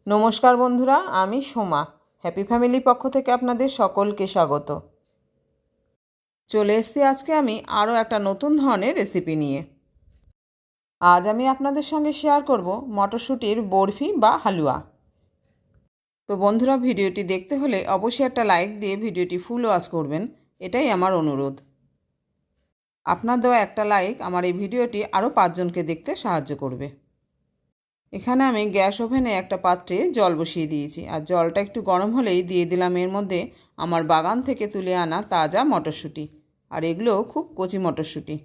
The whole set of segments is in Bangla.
নমস্কার বন্ধুরা, আমি সোমা। হ্যাপি ফ্যামিলি পক্ষ থেকে আপনাদের সকলকে স্বাগত। চলে এসেছি আজকে আমি আরও একটা নতুন ধরনের রেসিপি নিয়ে। আজ আমি আপনাদের সঙ্গে শেয়ার করব মটরশুঁটির বরফি বা হালুয়া। তো বন্ধুরা, ভিডিওটি দেখতে হলে অবশ্যই একটা লাইক দিয়ে ভিডিওটি ফুল ওয়াচ করবেন, এটাই আমার অনুরোধ। আপনার দেওয়া একটা লাইক আমার এই ভিডিওটি আরও 5 জনকে দেখতে সাহায্য করবে। এখানে আমি গ্যাস ওভেনে একটা পাত্রে জল বসিয়ে দিয়েছি, আর জলটা একটু গরম হলেই দিয়ে দিলাম এর মধ্যে আমার বাগান থেকে তুলে আনা তাজা মটরশুঁটি। আর এগুলো খুব কচি মটরশুঁটি।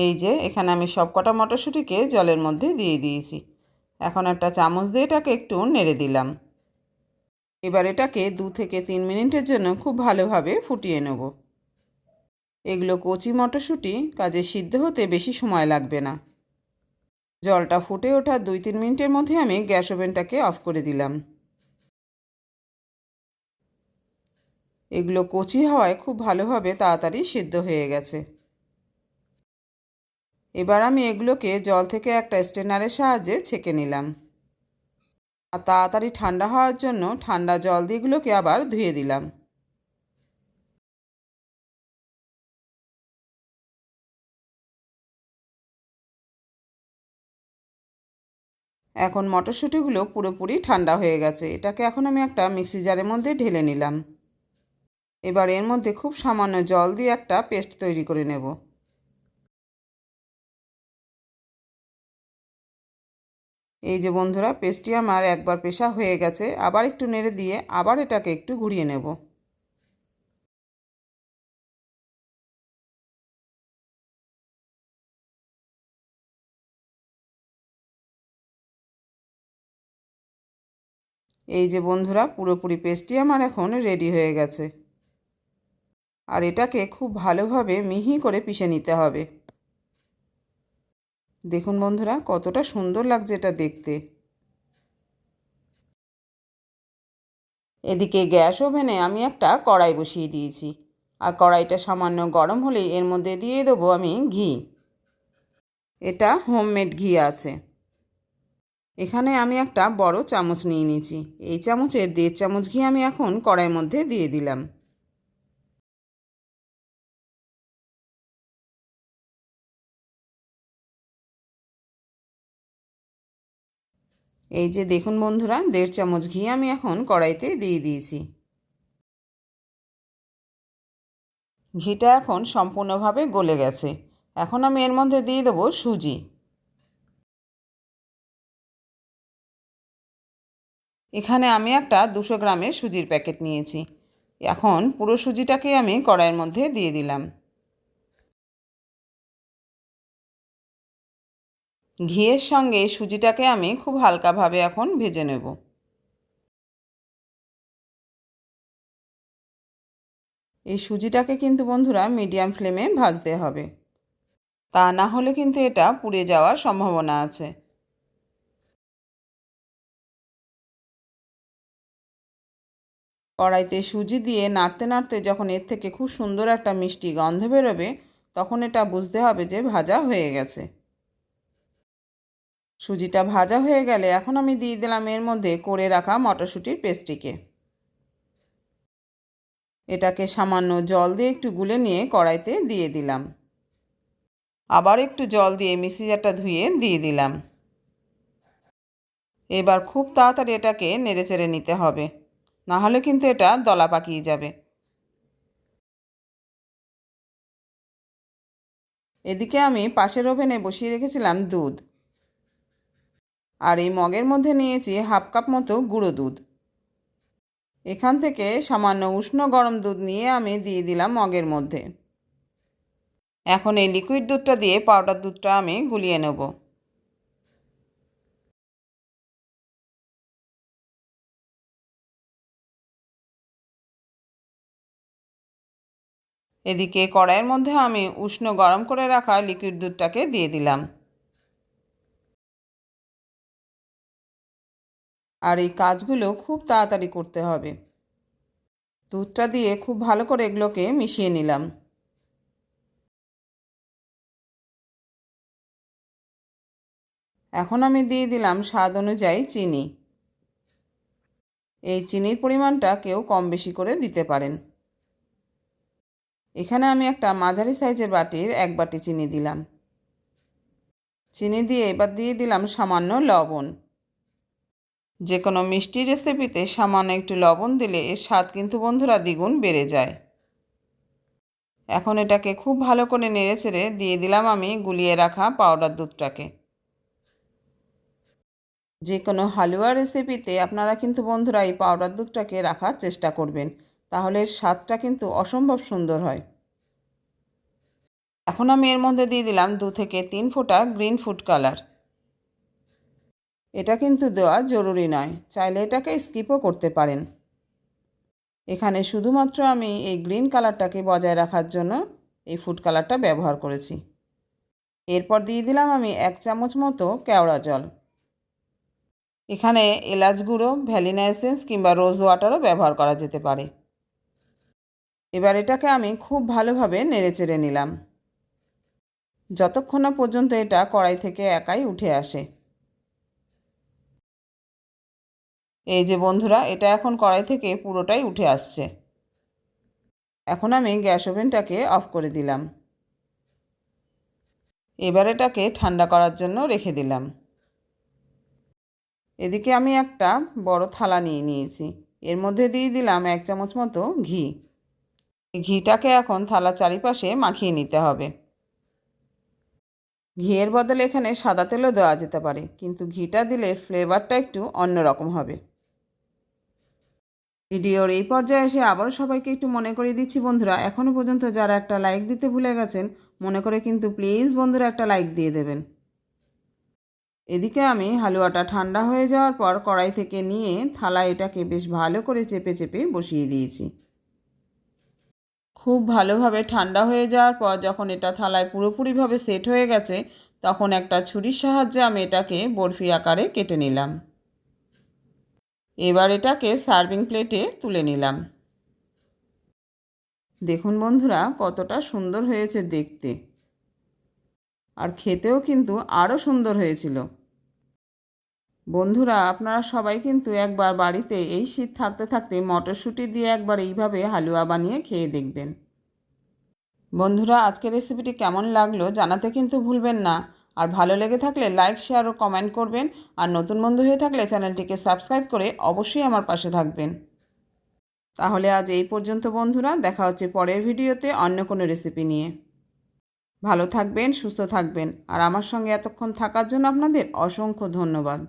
এই যে এখানে আমি সব কটা মটরশুঁটিকে জলের মধ্যে দিয়ে দিয়েছি। এখন একটা চামচ দিয়ে এটাকে একটু নেড়ে দিলাম। এবার এটাকে 2 থেকে 3 মিনিটের জন্য খুব ভালোভাবে ফুটিয়ে নেব। এগুলো কচি মটরশুঁটি, কাজে সিদ্ধ হতে বেশি সময় লাগবে না। জলটা ফুটে ওঠার 2-3 মিনিটের মধ্যে আমি গ্যাস ওভেনটাকে অফ করে দিলাম। এগুলো কচি হওয়ায় খুব ভালোভাবে তাড়াতাড়ি সিদ্ধ হয়ে গেছে। এবার আমি এগুলোকে জল থেকে একটা স্ট্রেনারের সাহায্যে ছেঁকে নিলাম। আর তাড়াতাড়ি ঠান্ডা হওয়ার জন্য ঠান্ডা জল দিয়ে এগুলোকে আবার ধুয়ে দিলাম। এখন মটরশুঁটিগুলো পুরোপুরি ঠান্ডা হয়ে গেছে। এটাকে এখন আমি একটা মিক্সি জারের মধ্যে ঢেলে নিলাম। এবার এর মধ্যে খুব সামান্য জল দিয়ে একটা পেস্ট তৈরি করে নেব। এই যে বন্ধুরা, পেস্টটি আমার একবার পেশা হয়ে গেছে। আবার একটু নেড়ে দিয়ে আবার এটাকে একটু ঘুরিয়ে নেব। এই যে বন্ধুরা, পুরোপুরি পেস্টটি আমার এখন রেডি হয়ে গেছে। আর এটাকে খুব ভালোভাবে মিহি করে পিষে নিতে হবে। দেখুন বন্ধুরা, কতটা সুন্দর লাগছে এটা দেখতে। এদিকে গ্যাস ওভেনে আমি একটা কড়াই বসিয়ে দিয়েছি। আর কড়াইটা সামান্য গরম হলেই এর মধ্যে দিয়ে দেবো আমি ঘি। এটা হোমমেড ঘি আছে। এখানে আমি একটা বড় চামচ নিয়ে নিয়েছি। এই চামচের 1.5 চামচ ঘি আমি এখন কড়াইয়ের মধ্যে দিয়ে দিলাম। এই যে দেখুন বন্ধুরা, 1.5 চামচ ঘি আমি এখন কড়াইতে দিয়ে দিয়েছি। ঘিটা এখন সম্পূর্ণভাবে গলে গেছে। এখন আমি এর মধ্যে দিয়ে দেবো সুজি। এখানে আমি একটা 200 গ্রামের সুজির প্যাকেট নিয়েছি। এখন পুরো সুজিটাকে আমি কড়াইয়ের মধ্যে দিয়ে দিলাম। ঘিয়ের সঙ্গে সুজিটাকে আমি খুব হালকাভাবে এখন ভেজে নেব। এই সুজিটাকে কিন্তু বন্ধুরা মিডিয়াম ফ্লেমে ভাজতে হবে, তা না হলে কিন্তু এটা পুড়ে যাওয়ার সম্ভাবনা আছে। কড়াইতে সুজি দিয়ে নাড়তে নাড়তে যখন এর থেকে খুব সুন্দর একটা মিষ্টি গন্ধ বেরোবে, তখন এটা বুঝতে হবে যে ভাজা হয়ে গেছে। সুজিটা ভাজা হয়ে গেলে এখন আমি দিয়ে দিলাম এর মধ্যে করে রাখা মটরশুঁটির পেস্টটিকে। এটাকে সামান্য জল দিয়ে একটু গুলে নিয়ে কড়াইতে দিয়ে দিলাম। আবার একটু জল দিয়ে মিক্সি জারটা ধুয়ে দিয়ে দিলাম। এবার খুব তাড়াতাড়ি এটাকে নেড়েচেড়ে নিতে হবে, না হলে কিন্তু এটা দলা পাকিয়ে যাবে। এদিকে আমি পাশের ওভেনে বসিয়ে রেখেছিলাম দুধ। আর এই মগের মধ্যে নিয়েছি 1/2 কাপ মতো গুঁড়ো দুধ। এখান থেকে সামান্য উষ্ণ গরম দুধ নিয়ে আমি দিয়ে দিলাম মগের মধ্যে। এখন এই লিকুইড দুধটা দিয়ে পাউডার দুধটা আমি গুলিয়ে নেব। এদিকে কড়াইয়ের মধ্যে আমি উষ্ণ গরম করে রাখা লিকুইড দুধটাকে দিয়ে দিলাম। আর এই কাজগুলো খুব তাড়াতাড়ি করতে হবে। দুধটা দিয়ে খুব ভালো করে এগুলোকে মিশিয়ে নিলাম। এখন আমি দিয়ে দিলাম স্বাদ অনুযায়ী চিনি। এই চিনির পরিমাণটা কেউ কম বেশি করে দিতে পারেন। এখানে আমি একটা মাঝারি সাইজের বাটির 1 বাটি চিনি দিলাম। চিনি দিয়ে এবার দিয়ে দিলাম সামান্য লবণ। যে কোনো মিষ্টি রেসিপিতে সামান্য একটু লবণ দিলে এর স্বাদ কিন্তু বন্ধুরা দ্বিগুণ বেড়ে যায়। এখন এটাকে খুব ভালো করে নেড়েচেড়ে দিয়ে দিলাম আমি গুলিয়ে রাখা পাউডার দুধটাকে। যে কোনো হালুয়া রেসিপিতে আপনারা কিন্তু বন্ধুরা এই পাউডার দুধটাকে রাখার চেষ্টা করবেন, তাহলে এর স্বাদটা কিন্তু অসম্ভব সুন্দর হয়। এখন আমি এর মধ্যে দিয়ে দিলাম 2 থেকে 3 ফোঁটা গ্রিন ফুড কালার। এটা কিন্তু দেওয়া জরুরি নয়, চাইলে এটাকে স্কিপও করতে পারেন। এখানে শুধুমাত্র আমি এই গ্রিন কালারটাকে বজায় রাখার জন্য এই ফুড কালারটা ব্যবহার করেছি। এরপর দিয়ে দিলাম আমি 1 চামচ মতো কেওড়া জল। এখানে এলাচ গুঁড়ো, ভ্যানিলা এসেন্স কিংবা রোজ ওয়াটারও ব্যবহার করা যেতে পারে। এবার এটাকে আমি খুব ভালোভাবে নেড়েচেড়ে নিলাম, যতক্ষণ না পর্যন্ত এটা কড়াই থেকে একাই উঠে আসে। এই যে বন্ধুরা, এটা এখন কড়াই থেকে পুরোটাই উঠে আসছে। এখন আমি গ্যাস ওভেনটাকে অফ করে দিলাম। এবার এটাকে ঠান্ডা করার জন্য রেখে দিলাম। এদিকে আমি একটা বড় থালা নিয়ে নিয়েছি। এর মধ্যে দিয়ে দিলাম 1 চামচ মতো ঘি। ঘিটাকে এখন থালার চারিপাশে মাখিয়ে নিতে হবে। ঘিয়ের বদলে এখানে সাদা তেলও দেওয়া যেতে পারে, কিন্তু ঘিটা দিলে ফ্লেভারটা একটু অন্যরকম হবে। ভিডিওর এই পর্যায়ে এসে আবারও সবাইকে একটু মনে করিয়ে দিচ্ছি বন্ধুরা, এখনও পর্যন্ত যারা একটা লাইক দিতে ভুলে গেছেন, মনে করে কিন্তু প্লিজ বন্ধুরা একটা লাইক দিয়ে দেবেন। এদিকে আমি হালুয়াটা ঠান্ডা হয়ে যাওয়ার পর কড়াই থেকে নিয়ে থালায় এটাকে বেশ ভালো করে চেপে চেপে বসিয়ে দিয়েছি। খুব ভালোভাবে ঠান্ডা হয়ে যাওয়ার পর যখন এটা থালায় পুরোপুরিভাবে সেট হয়ে গেছে, তখন একটা ছুরির সাহায্যে আমি এটাকে বরফি আকারে কেটে নিলাম। এবার এটাকে সার্ভিং প্লেটে তুলে নিলাম। দেখুন বন্ধুরা কতটা সুন্দর হয়েছে দেখতে, আর খেতেও কিন্তু আরও সুন্দর হয়েছিল। বন্ধুরা আপনারা সবাই কিন্তু একবার বাড়িতে এই শীত থাকতে থাকতে মটরশুঁটি দিয়ে একবার এইভাবে হালুয়া বানিয়ে খেয়ে দেখবেন। বন্ধুরা আজকের রেসিপিটি কেমন লাগলো জানাতে কিন্তু ভুলবেন না, আর ভালো লেগে থাকলে লাইক, শেয়ার ও কমেন্ট করবেন, আর নতুন বন্ধু হয়ে থাকলে চ্যানেলটিকে সাবস্ক্রাইব করে অবশ্যই আমার পাশে থাকবেন। তাহলে আজ এই পর্যন্ত বন্ধুরা, দেখা হচ্ছে পরের ভিডিওতে অন্য কোনো রেসিপি নিয়ে। ভালো থাকবেন, সুস্থ থাকবেন, আর আমার সঙ্গে এতক্ষণ থাকার জন্য আপনাদের অসংখ্য ধন্যবাদ।